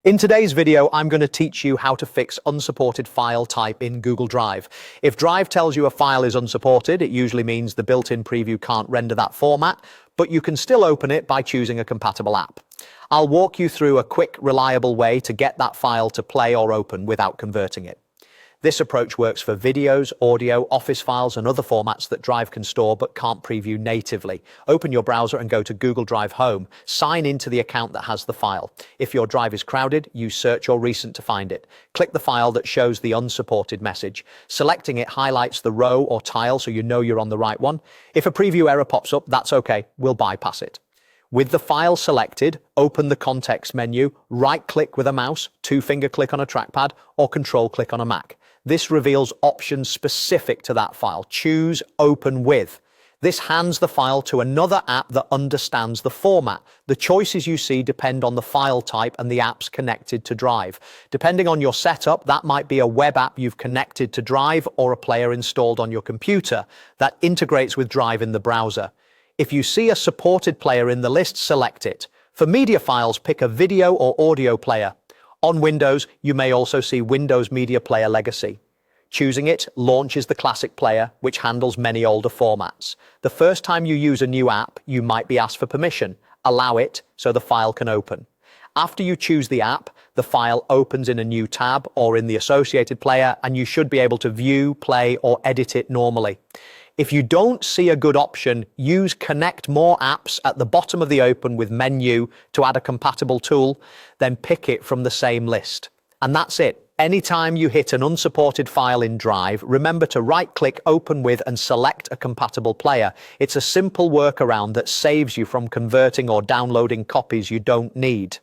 In today's video, I'm going to teach you how to fix unsupported file type in Google Drive. If Drive tells you a file is unsupported, it usually means the built-in preview can't render that format, but you can still open it by choosing a compatible app. I'll walk you through a quick, reliable way to get that file to play or open without converting it. This approach works for videos, audio, Office files, and other formats that Drive can store but can't preview natively. Open your browser and go to Google Drive Home. Sign into the account that has the file. If your drive is crowded, use Search or Recent to find it. Click the file that shows the unsupported message. Selecting it highlights the row or tile so you know you're on the right one. If a preview error pops up, that's okay. We'll bypass it. With the file selected, open the context menu, right-click with a mouse, two-finger click on a trackpad, or control-click on a Mac. This reveals options specific to that file. Choose Open With. This hands the file to another app that understands the format. The choices you see depend on the file type and the apps connected to Drive. Depending on your setup, that might be a web app you've connected to Drive or a player installed on your computer that integrates with Drive in the browser. If you see a supported player in the list, select it. For media files, pick a video or audio player. On Windows, you may also see Windows Media Player Legacy. Choosing it launches the classic player, which handles many older formats. The first time you use a new app, you might be asked for permission. Allow it so the file can open. After you choose the app, the file opens in a new tab or in the associated player, and you should be able to view, play, or edit it normally. If you don't see a good option, use Connect More Apps at the bottom of the Open With menu to add a compatible tool, then pick it from the same list. And that's it. Anytime you hit an unsupported file in Drive, remember to right-click Open With and select a compatible player. It's a simple workaround that saves you from converting or downloading copies you don't need.